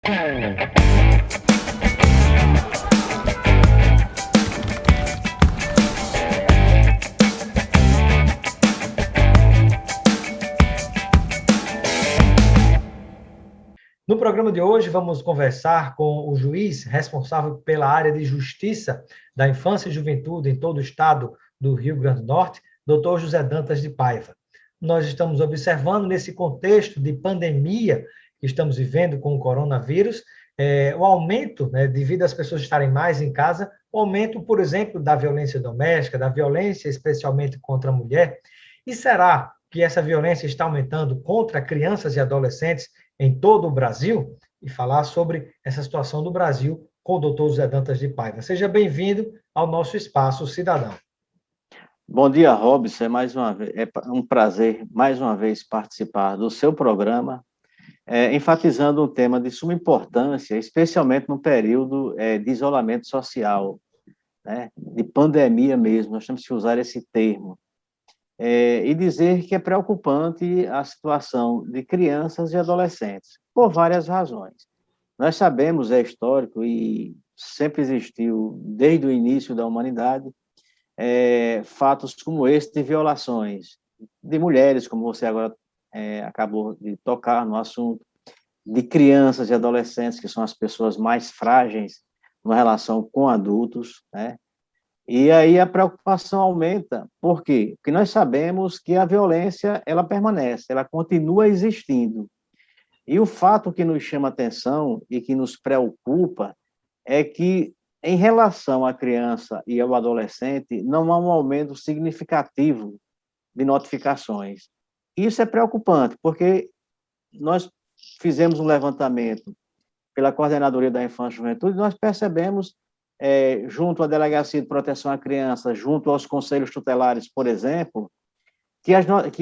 No programa de hoje, vamos conversar com o juiz responsável pela área de Justiça da Infância e Juventude em todo o estado do Rio Grande do Norte, Dr. José Dantas de Paiva. Nós estamos observando, nesse contexto de pandemia que estamos vivendo com o coronavírus, o aumento, devido às pessoas estarem mais em casa, o aumento, por exemplo, da violência doméstica, da violência especialmente contra a mulher. E será que essa violência está aumentando contra crianças e adolescentes em todo o Brasil? E falar sobre essa situação do Brasil com o Dr. José Dantas de Paiva. Seja bem-vindo ao nosso Espaço Cidadão. Bom dia, Robson. É um prazer, mais uma vez, participar do seu programa, enfatizando um tema de suma importância, especialmente no período de isolamento social, né, de pandemia mesmo, nós temos que usar esse termo, e dizer que é preocupante a situação de crianças e adolescentes, por várias razões. Nós sabemos, é histórico e sempre existiu, desde o início da humanidade, fatos como esse de violações de mulheres, como você agora acabou de tocar no assunto, de crianças e adolescentes, que são as pessoas mais frágeis na relação com adultos, né? E aí a preocupação aumenta. Por quê? Porque nós sabemos que a violência, ela permanece, ela continua existindo. E o fato que nos chama atenção e que nos preocupa é que, em relação à criança e ao adolescente, não há um aumento significativo de notificações. Isso é preocupante, porque nós fizemos um levantamento pela Coordenadoria da Infância e Juventude, e nós percebemos, junto à Delegacia de Proteção à Criança, junto aos conselhos tutelares, por exemplo, que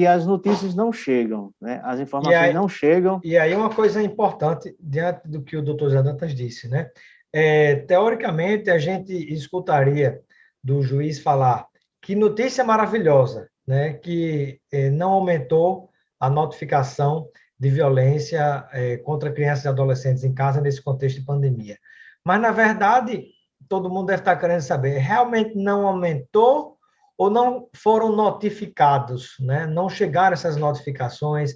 as notícias não chegam, né? As informações não chegam. E aí uma coisa importante, diante do que o doutor Zé Dantas disse, né? Teoricamente, a gente escutaria do juiz falar que notícia maravilhosa, né? Que não aumentou a notificação de violência contra crianças e adolescentes em casa nesse contexto de pandemia. Mas, na verdade, todo mundo deve estar querendo saber, realmente não aumentou ou não foram notificados, né? Não chegaram essas notificações,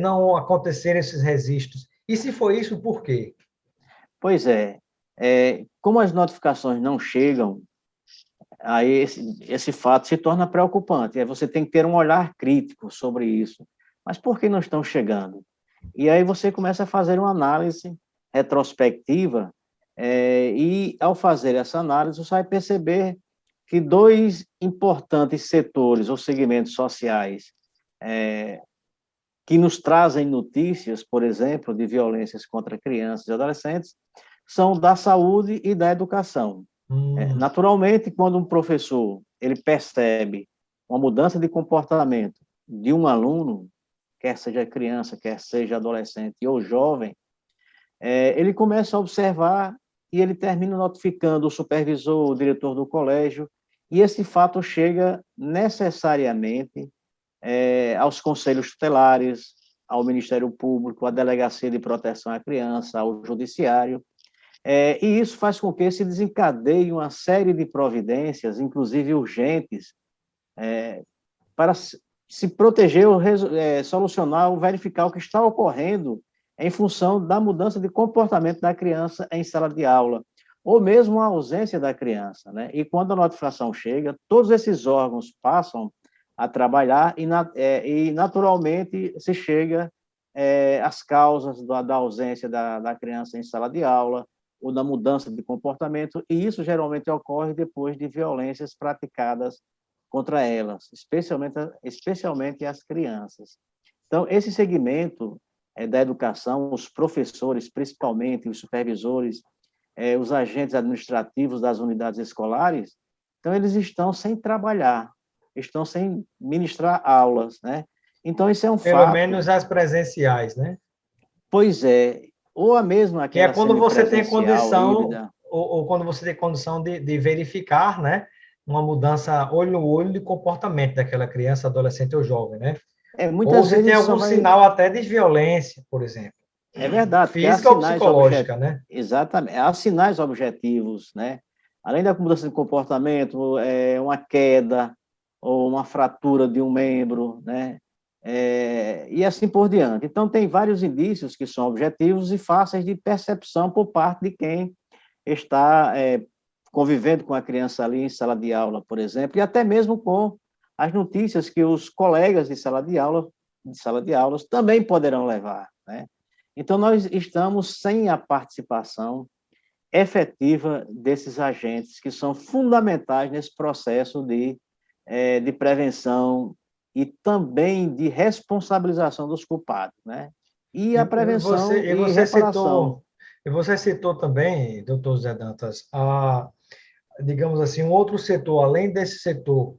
não aconteceram esses registros? E se foi isso, por quê? Pois como as notificações não chegam, aí esse fato se torna preocupante. Aí você tem que ter um olhar crítico sobre isso. Mas por que não estão chegando? E aí você começa a fazer uma análise retrospectiva, e ao fazer essa análise, você vai perceber que dois importantes setores ou segmentos sociais que nos trazem notícias, por exemplo, de violências contra crianças e adolescentes, são da saúde e da educação. Naturalmente, quando um professor ele percebe uma mudança de comportamento de um aluno, quer seja criança, quer seja adolescente ou jovem, ele começa a observar e ele termina notificando o supervisor, o diretor do colégio, e esse fato chega necessariamente aos conselhos tutelares, ao Ministério Público, à Delegacia de Proteção à Criança, ao Judiciário, e isso faz com que se desencadeie uma série de providências, inclusive urgentes, para se proteger, solucionar ou verificar o que está ocorrendo em função da mudança de comportamento da criança em sala de aula, ou mesmo a ausência da criança, né? E quando a notificação chega, todos esses órgãos passam a trabalhar e naturalmente se chega às causas da ausência da criança em sala de aula ou da mudança de comportamento, e isso geralmente ocorre depois de violências praticadas contra elas, especialmente as crianças. Então, esse segmento da educação, os professores, principalmente os supervisores, os agentes administrativos das unidades escolares, então eles estão sem trabalhar, estão sem ministrar aulas, né? Então, isso é um fato. Pelo menos as presenciais, né? Pois é, ou a mesma Que é aquela quando você tem condição, híbrida. ou quando você tem condição de verificar, né? Uma mudança olho no olho de comportamento daquela criança, adolescente ou jovem, né? Ou Muitas se tem vezes só algum vai... sinal até de violência, por exemplo. É verdade, porque há Física ou sinais psicológica, né? exatamente, há sinais objetivos, né? Além da mudança de comportamento, uma queda ou uma fratura de um membro, né? E assim por diante. Então, tem vários indícios que são objetivos e fáceis de percepção por parte de quem está convivendo com a criança ali em sala de aula, por exemplo, e até mesmo com as notícias que os colegas de sala de aulas também poderão levar, né? Então, nós estamos sem a participação efetiva desses agentes que são fundamentais nesse processo de prevenção e também de responsabilização dos culpados, né? E a prevenção E e você reparação. citou, e você citou também, doutor Zé Dantas, digamos assim, um outro setor, além desse setor,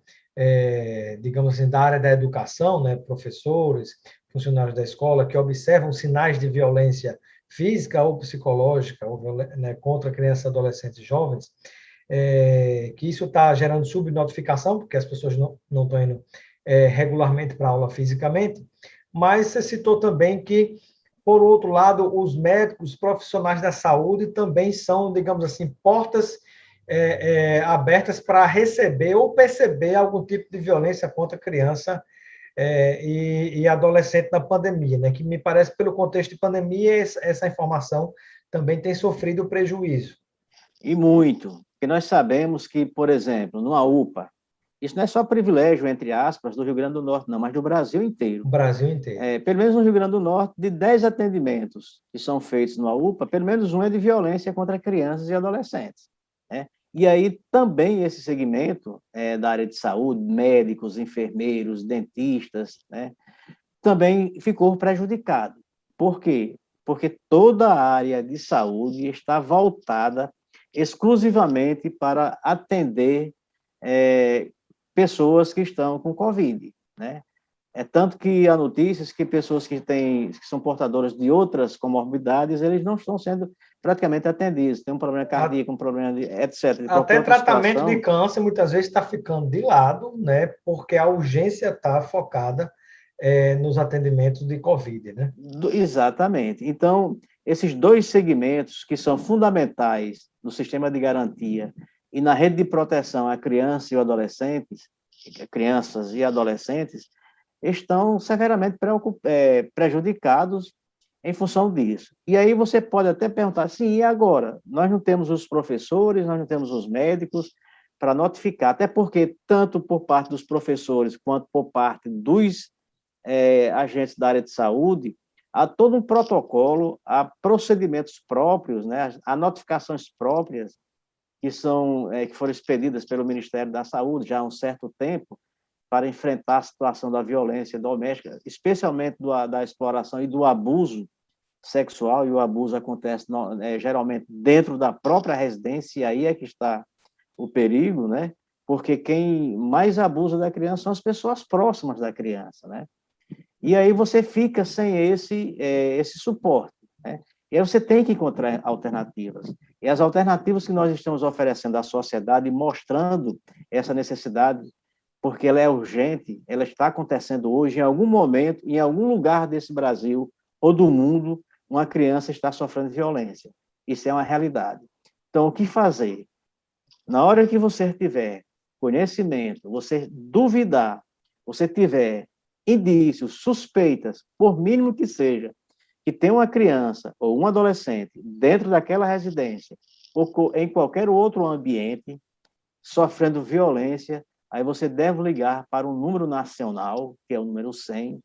digamos assim, da área da educação, né, professores, funcionários da escola, que observam sinais de violência física ou psicológica né, contra crianças, adolescentes e jovens, que isso está gerando subnotificação, porque as pessoas não estão indo regularmente para a aula fisicamente, mas você citou também que, por outro lado, os médicos, os profissionais da saúde também são, digamos assim, portas abertas para receber ou perceber algum tipo de violência contra criança e adolescente na pandemia, né? Que me parece, pelo contexto de pandemia, essa informação também tem sofrido prejuízo. E muito, porque nós sabemos que, por exemplo, numa UPA, isso não é só privilégio, entre aspas, do Rio Grande do Norte, não, mas do Brasil inteiro. O Brasil inteiro. Pelo menos no Rio Grande do Norte, de 10 atendimentos que são feitos numa UPA, pelo menos um é de violência contra crianças e adolescentes, né? E aí também esse segmento da área de saúde, médicos, enfermeiros, dentistas, né, também ficou prejudicado. Por quê? Porque toda a área de saúde está voltada exclusivamente para atender pessoas que estão com Covid, né? Tanto que há notícias que pessoas que são portadoras de outras comorbidades, eles não estão sendo praticamente atendidos. Tem um problema cardíaco, um problema de etc. De qualquer Até outra tratamento de situação. câncer muitas vezes está ficando de lado, né? Porque a urgência está focada nos atendimentos de Covid, né? Exatamente. Então, esses dois segmentos que são fundamentais no sistema de garantia e na rede de proteção à criança e adolescentes, crianças e adolescentes, estão severamente prejudicados em função disso. E aí você pode até perguntar, sim, e agora? Nós não temos os professores, nós não temos os médicos para notificar, até porque tanto por parte dos professores quanto por parte dos agentes da área de saúde, há todo um protocolo, há procedimentos próprios, né, há notificações próprias que foram expedidas pelo Ministério da Saúde já há um certo tempo para enfrentar a situação da violência doméstica, especialmente da exploração e do abuso sexual, e o abuso acontece geralmente dentro da própria residência, e aí é que está o perigo, né? Porque quem mais abusa da criança são as pessoas próximas da criança, né? E aí você fica sem esse suporte, né? E aí você tem que encontrar alternativas. E as alternativas que nós estamos oferecendo à sociedade, mostrando essa necessidade, porque ela é urgente, ela está acontecendo hoje, em algum momento, em algum lugar desse Brasil ou do mundo, uma criança está sofrendo violência. Isso é uma realidade. Então, o que fazer? Na hora que você tiver conhecimento, você duvidar, você tiver indícios, suspeitas, por mínimo que seja, que tem uma criança ou um adolescente dentro daquela residência ou em qualquer outro ambiente sofrendo violência, aí você deve ligar para um número nacional, que é o número 100,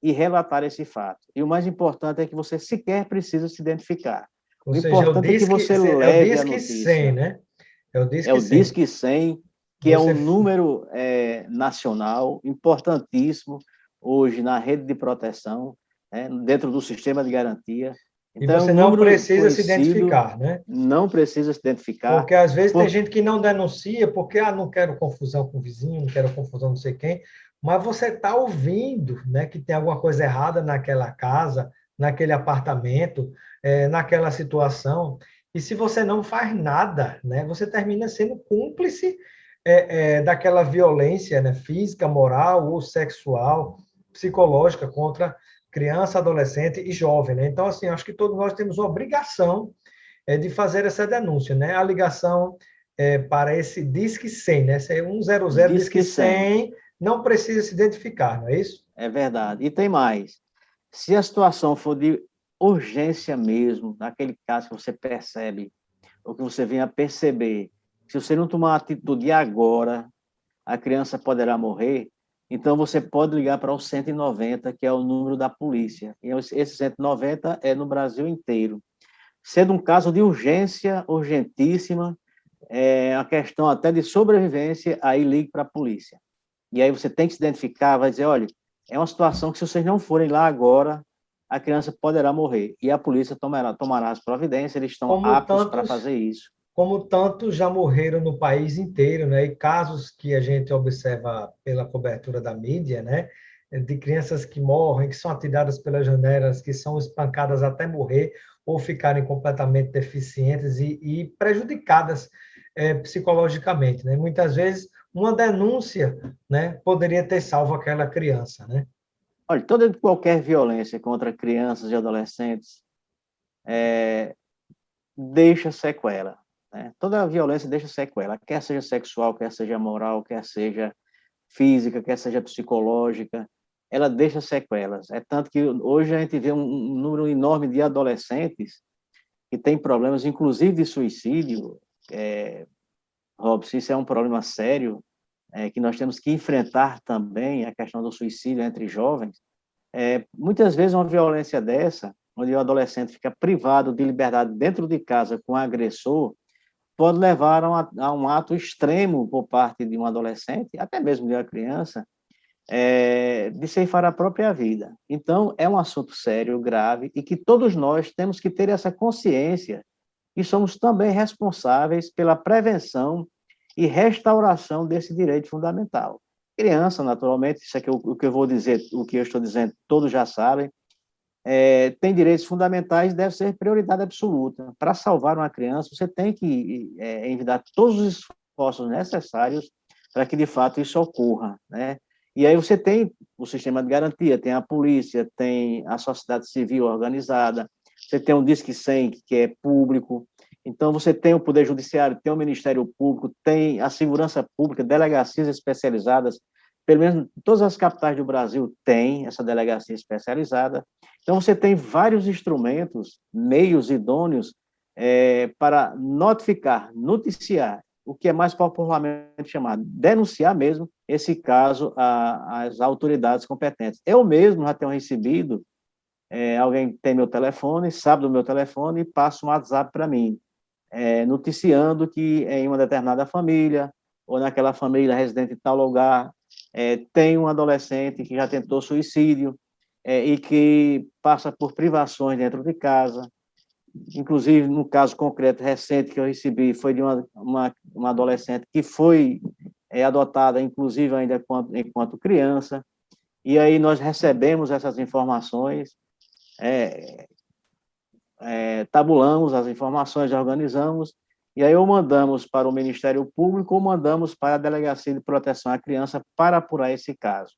e relatar esse fato. E o mais importante é que você sequer precisa se identificar. Ou O seja, importante é que você é o leve a Disque 100, notícia. né? É o É Disque o 100. Disque 100, que é um Você, número nacional importantíssimo hoje na rede de proteção, né, dentro do sistema de garantia. e Então, é um você não número precisa se conhecido, identificar, né? não precisa se identificar. Porque às vezes tem Por... gente que não denuncia porque não quero confusão com o vizinho, não quero confusão não sei quem, mas você está ouvindo, né, que tem alguma coisa errada naquela casa, naquele apartamento, naquela situação. E se você não faz nada, né, você termina sendo cúmplice daquela violência, né, física, moral ou sexual, psicológica contra criança, adolescente e jovem, né? Então, assim, acho que todos nós temos uma obrigação de fazer essa denúncia, né? A ligação para esse Disque 100, né? Esse é 100 Disque Disque 100. 100, não precisa se identificar, não é isso? É verdade. E tem mais. Se a situação for de urgência mesmo, naquele caso que você percebe, ou que você venha a perceber, se você não tomar uma atitude agora, a criança poderá morrer, então você pode ligar para o 190, que é o número da polícia. E esse 190 é no Brasil inteiro. Sendo um caso de urgência, urgentíssima, a questão até de sobrevivência, aí ligue para a polícia. E aí você tem que se identificar, vai dizer, olha, é uma situação que se vocês não forem lá agora, a criança poderá morrer. E a polícia tomará as providências, eles estão Como aptos para tantos, fazer isso. como tantos já morreram no país inteiro, né? E casos que a gente observa pela cobertura da mídia, né? De crianças que morrem, que são atiradas pelas janelas, que são espancadas até morrer ou ficarem completamente deficientes e prejudicadas psicologicamente, né? Muitas vezes uma denúncia, né, poderia ter salvo aquela criança, né? Olha, toda e qualquer violência contra crianças e adolescentes deixa sequela. Né? Toda violência deixa sequela, quer seja sexual, quer seja moral, quer seja física, quer seja psicológica, ela deixa sequelas. É tanto que hoje a gente vê um número enorme de adolescentes que têm problemas, inclusive de suicídio. Robson, isso é um problema sério, que nós temos que enfrentar também, a questão do suicídio entre jovens. Muitas vezes uma violência dessa, onde o adolescente fica privado de liberdade dentro de casa com o agressor, pode levar a um ato extremo por parte de um adolescente, até mesmo de uma criança, de ceifar a própria vida. Então, é um assunto sério, grave, e que todos nós temos que ter essa consciência e somos também responsáveis pela prevenção e restauração desse direito fundamental. Criança, naturalmente, isso aqui o que eu vou dizer, o que eu estou dizendo, todos já sabem, tem direitos fundamentais, deve ser prioridade absoluta. Para salvar uma criança, você tem que envidar todos os esforços necessários para que, de fato, isso ocorra, né? E aí você tem o sistema de garantia, tem a polícia, tem a sociedade civil organizada, você tem o Disque 100, que é público, então você tem o Poder Judiciário, tem o Ministério Público, tem a Segurança Pública, delegacias especializadas, pelo menos em todas as capitais do Brasil tem essa delegacia especializada. Então, você tem vários instrumentos, meios idôneos para notificar, noticiar, o que é mais popularmente chamado, denunciar mesmo esse caso às autoridades competentes. Eu mesmo já tenho recebido, alguém tem meu telefone, sabe do meu telefone e passa um WhatsApp para mim, noticiando que em uma determinada família, ou naquela família residente em tal lugar, tem um adolescente que já tentou suicídio, e que passa por privações dentro de casa. Inclusive, no caso concreto recente que eu recebi, foi de uma adolescente que foi adotada, inclusive ainda enquanto criança, e aí nós recebemos essas informações, tabulamos as informações, organizamos, e aí ou mandamos para o Ministério Público ou mandamos para a Delegacia de Proteção à Criança para apurar esse caso.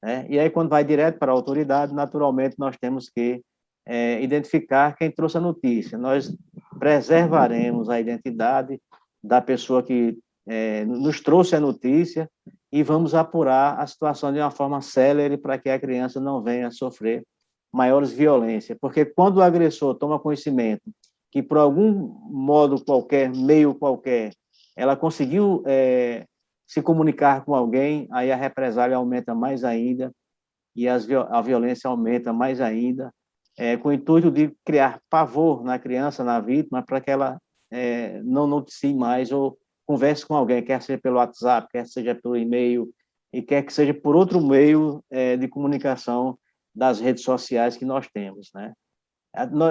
Né? E aí, quando vai direto para a autoridade, naturalmente, nós temos que identificar quem trouxe a notícia. Nós preservaremos a identidade da pessoa que nos trouxe a notícia e vamos apurar a situação de uma forma célere para que a criança não venha a sofrer maiores violências. Porque quando o agressor toma conhecimento que, por algum modo qualquer, meio qualquer, ela conseguiu se comunicar com alguém, aí a represália aumenta mais ainda e a violência aumenta mais ainda, com o intuito de criar pavor na criança, na vítima, para que ela não noticie mais ou converse com alguém, quer seja pelo WhatsApp, quer seja pelo e-mail, e quer que seja por outro meio de comunicação das redes sociais que nós temos, né?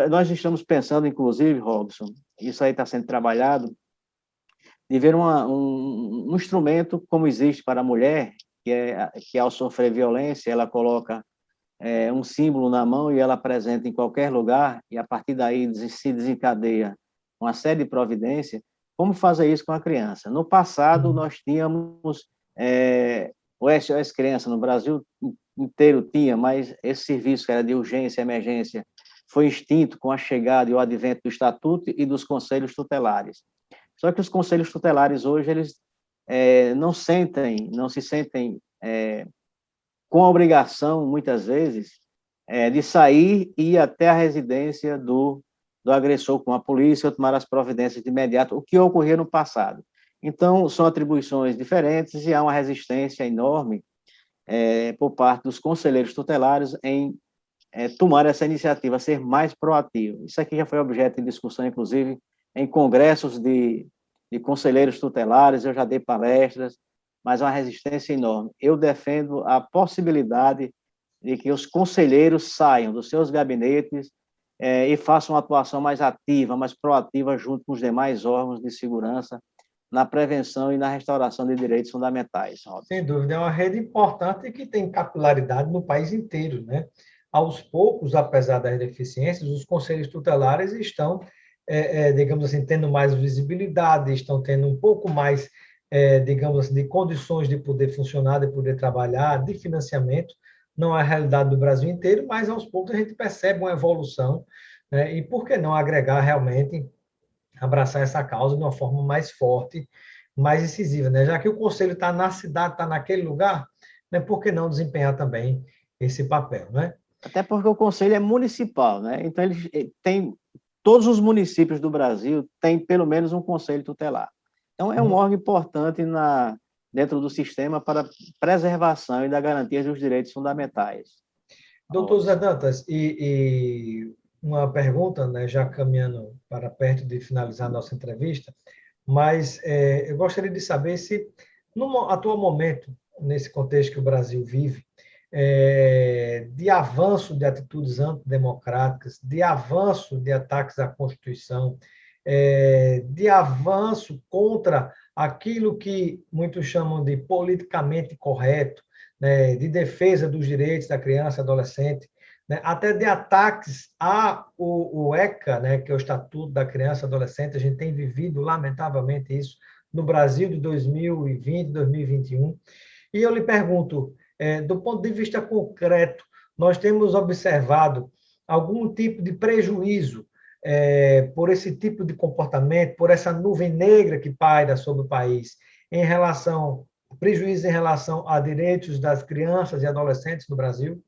Nós estamos pensando, inclusive, Robson, isso aí está sendo trabalhado, de ver um instrumento como existe para a mulher, que ao sofrer violência, ela coloca um símbolo na mão e ela apresenta em qualquer lugar, e a partir daí se desencadeia uma série de providências, como fazer isso com a criança? No passado, nós tínhamos o SOS Criança, no Brasil inteiro tinha, mas esse serviço que era de urgência e emergência foi extinto com a chegada e o advento do Estatuto e dos conselhos tutelares. Só que os conselhos tutelares hoje, eles não se sentem com a obrigação, muitas vezes, de sair e ir até a residência do agressor com a polícia ou tomar as providências de imediato, o que ocorria no passado. Então, são atribuições diferentes e há uma resistência enorme por parte dos conselheiros tutelares em tomar essa iniciativa, ser mais proativo. Isso aqui já foi objeto de discussão, inclusive, em congressos de conselheiros tutelares, eu já dei palestras, mas há uma resistência enorme. Eu defendo a possibilidade de que os conselheiros saiam dos seus gabinetes e façam uma atuação mais ativa, mais proativa, junto com os demais órgãos de segurança, na prevenção e na restauração de direitos fundamentais. Robson. Sem dúvida, é uma rede importante que tem capilaridade no país inteiro, né? Aos poucos, apesar das deficiências, os conselhos tutelares estão, digamos assim, tendo mais visibilidade, estão tendo um pouco mais, digamos assim, de condições de poder funcionar, de poder trabalhar, de financiamento. Não é a realidade do Brasil inteiro, mas aos poucos a gente percebe uma evolução, né? E por que não agregar realmente, abraçar essa causa de uma forma mais forte, mais incisiva, né? Já que o conselho está na cidade, está naquele lugar, né? Por que não desempenhar também esse papel, né? Até porque o conselho é municipal, né? Então, ele tem, todos os municípios do Brasil têm pelo menos um conselho tutelar. Então, é um órgão importante dentro do sistema para preservação e da garantia dos direitos fundamentais. Doutor Zé Dantas, e uma pergunta, né, já caminhando para perto de finalizar a nossa entrevista, mas eu gostaria de saber se, no atual momento, nesse contexto que o Brasil vive, de avanço de atitudes antidemocráticas, de avanço de ataques à Constituição, de avanço contra aquilo que muitos chamam de politicamente correto, né, de defesa dos direitos da criança e adolescente, né, até de ataques ao ECA, né, que é o Estatuto da Criança e Adolescente. A gente tem vivido, lamentavelmente, isso no Brasil de 2020, 2021. E eu lhe pergunto, do ponto de vista concreto, nós temos observado algum tipo de prejuízo por esse tipo de comportamento, por essa nuvem negra que paira sobre o país, em relação, prejuízo em relação a direitos das crianças e adolescentes no Brasil?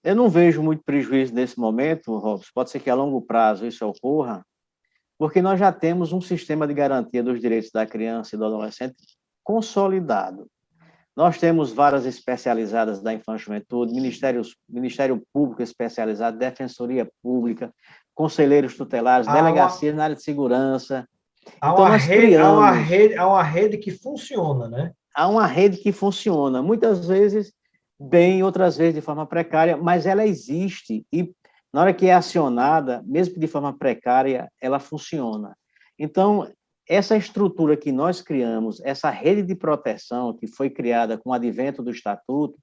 Eu não vejo muito prejuízo nesse momento, Robson. Pode ser que a longo prazo isso ocorra, porque nós já temos um sistema de garantia dos direitos da criança e do adolescente consolidado. Nós temos varas especializadas da infância e juventude, Ministério Público especializado, Defensoria Pública, conselheiros tutelares, delegacias na área de segurança. Então, nós criamos... Há uma rede que funciona, né? Há uma rede que funciona, muitas vezes bem, outras vezes de forma precária, mas ela existe e, na hora que é acionada, mesmo que de forma precária, ela funciona. Então, essa estrutura que nós criamos, essa rede de proteção que foi criada com o advento do Estatuto,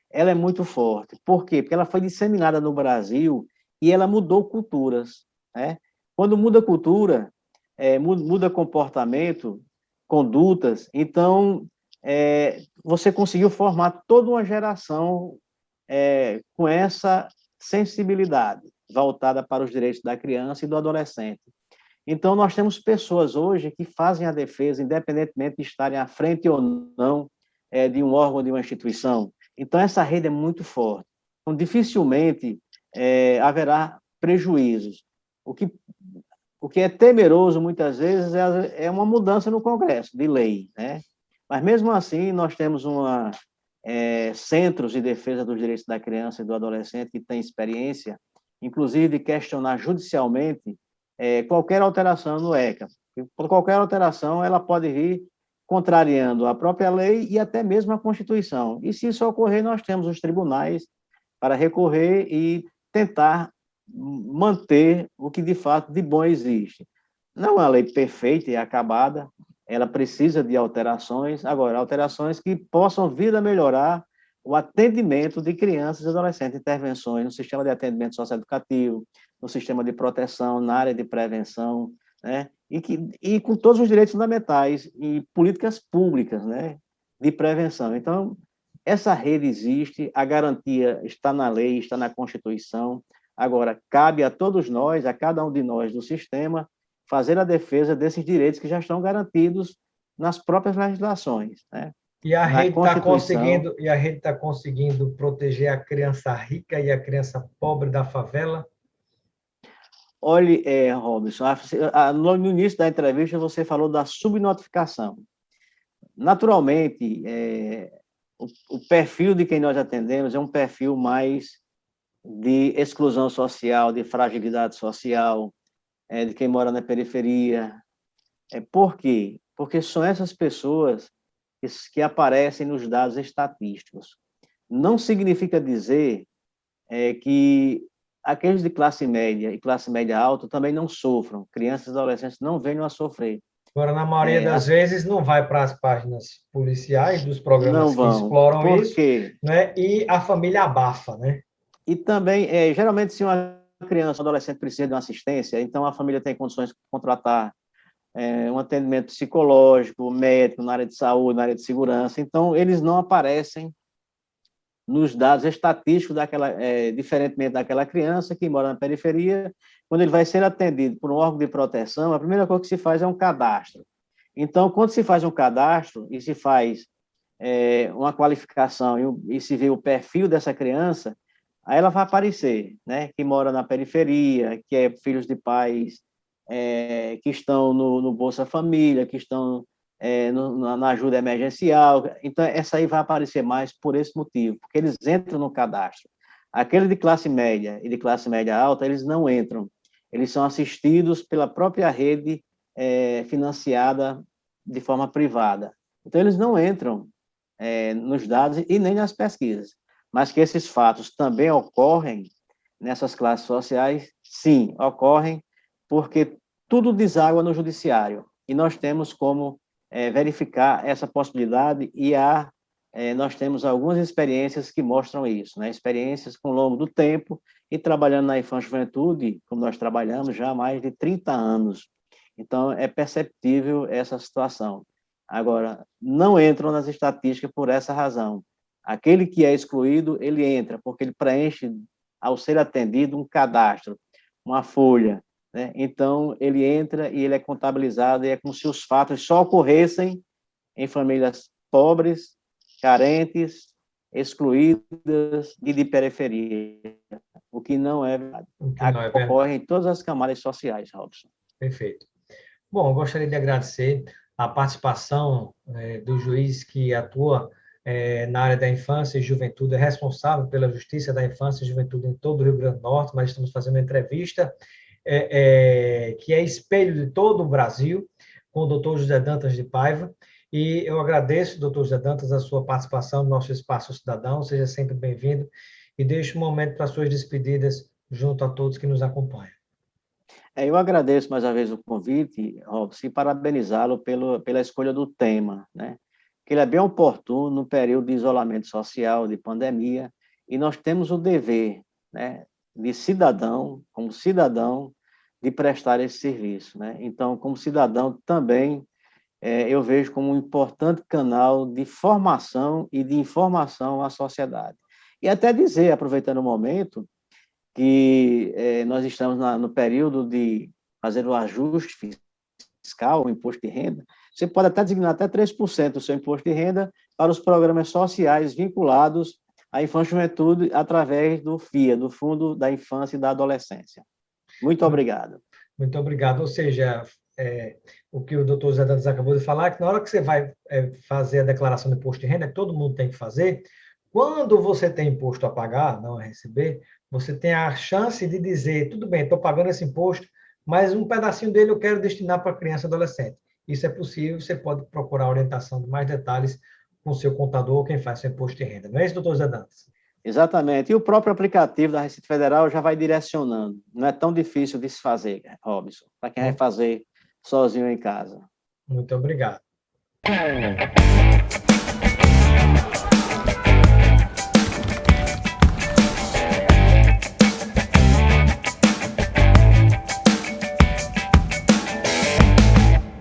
ela é muito forte. Por quê? Porque ela foi disseminada no Brasil e ela mudou culturas, né? Quando muda cultura, muda comportamento, condutas, então você conseguiu formar toda uma geração com essa sensibilidade voltada para os direitos da criança e do adolescente. Então, nós temos pessoas hoje que fazem a defesa, independentemente de estarem à frente ou não de um órgão ou de uma instituição. Então, essa rede é muito forte. Então, dificilmente haverá prejuízos. O que é temeroso, muitas vezes, é uma mudança no Congresso, de lei, né? Mas, mesmo assim, nós temos centros de defesa dos direitos da criança e do adolescente que têm experiência, inclusive de questionar judicialmente qualquer alteração no ECA. Por qualquer alteração, ela pode vir contrariando a própria lei e até mesmo a Constituição. E, se isso ocorrer, nós temos os tribunais para recorrer e tentar manter o que, de fato, de bom existe. Não é uma lei perfeita e acabada, ela precisa de alterações, agora, alterações que possam vir a melhorar o atendimento de crianças e adolescentes, intervenções no sistema de atendimento socioeducativo, no sistema de proteção, na área de prevenção, né? E com todos os direitos fundamentais e políticas públicas, né, de prevenção. Então, essa rede existe, a garantia está na lei, está na Constituição. Agora, cabe a todos nós, a cada um de nós do sistema, fazer a defesa desses direitos que já estão garantidos nas próprias legislações, né? E a Na rede está Constituição. conseguindo proteger a criança rica e a criança pobre da favela? Olhe, Robson, no início da entrevista você falou da subnotificação. Naturalmente, o perfil de quem nós atendemos é um perfil mais de exclusão social, de fragilidade social, de quem mora na periferia. Por quê? Porque são essas pessoas que aparecem nos dados estatísticos. Não significa dizer que aqueles de classe média e classe média alta também não sofram. Crianças e adolescentes não venham a sofrer. Agora, na maioria das vezes, não vai para as páginas policiais dos Não programas que vão. exploram Por isso, quê? né? E a família abafa, né? E também, geralmente, se uma criança ou adolescente precisa de uma assistência, então a família tem condições de contratar um atendimento psicológico, médico, na área de saúde, na área de segurança. Então, eles não aparecem nos dados estatísticos diferentemente daquela criança que mora na periferia. Quando ele vai ser atendido por um órgão de proteção, a primeira coisa que se faz é um cadastro. Então, quando se faz um cadastro e se faz uma qualificação e se vê o perfil dessa criança, aí ela vai aparecer, né? Que mora na periferia, que é filhos de pais que estão no Bolsa Família, que estão na ajuda emergencial. Então, essa aí vai aparecer mais por esse motivo, porque eles entram no cadastro. Aquele de classe média e de classe média alta, eles não entram. Eles são assistidos pela própria rede financiada de forma privada. Então, eles não entram nos dados e nem nas pesquisas. Mas que esses fatos também ocorrem nessas classes sociais, sim, ocorrem, porque tudo deságua no judiciário. E nós temos como verificar essa possibilidade e nós temos algumas experiências que mostram isso, né? Experiências com o longo do tempo e trabalhando na infância e juventude, como nós trabalhamos já há mais de 30 anos. Então, é perceptível essa situação. Agora, não entram nas estatísticas por essa razão. Aquele que é excluído, ele entra, porque ele preenche, ao ser atendido, um cadastro, uma folha, né? Então, ele entra e ele é contabilizado, e é como se os fatos só ocorressem em famílias pobres, carentes, excluídas e de periferia, o que não é verdade. O que não é Ocorre verdade. em todas as camadas sociais, Robson. Perfeito. Bom, eu gostaria de agradecer a participação do juiz que atua na área da infância e juventude, é responsável pela justiça da infância e juventude em todo o Rio Grande do Norte, mas estamos fazendo uma entrevista que é espelho de todo o Brasil, com o doutor José Dantas de Paiva, e eu agradeço, doutor José Dantas, a sua participação no nosso Espaço Cidadão, seja sempre bem-vindo, e deixo um momento para suas despedidas junto a todos que nos acompanham. Eu agradeço mais uma vez o convite, Robson, e parabenizá-lo pela escolha do tema, né? Que ele é bem oportuno no período de isolamento social, de pandemia, e nós temos o dever, né, de cidadão, como cidadão, de prestar esse serviço, né? Então, como cidadão também, eu vejo como um importante canal de formação e de informação à sociedade. E até dizer, aproveitando o momento, que nós estamos no período de fazer o ajuste fiscal, o imposto de renda. Você pode até designar até 3% do seu imposto de renda para os programas sociais vinculados à infância e juventude através do FIA, do Fundo da Infância e da Adolescência. Muito obrigado. Muito obrigado. Ou seja, o que o doutor Zé Dantas acabou de falar, é que na hora que você vai fazer a declaração de imposto de renda, que todo mundo tem que fazer, quando você tem imposto a pagar, não a receber, você tem a chance de dizer, tudo bem, estou pagando esse imposto, mas um pedacinho dele eu quero destinar para criança e adolescente. Isso é possível, você pode procurar orientação de mais detalhes com o seu contador ou quem faz seu imposto de renda. Não é isso, doutor Zé Dantas? Exatamente. E o próprio aplicativo da Receita Federal já vai direcionando. Não é tão difícil de se fazer, Robson, para quem vai fazer sozinho em casa. Muito obrigado.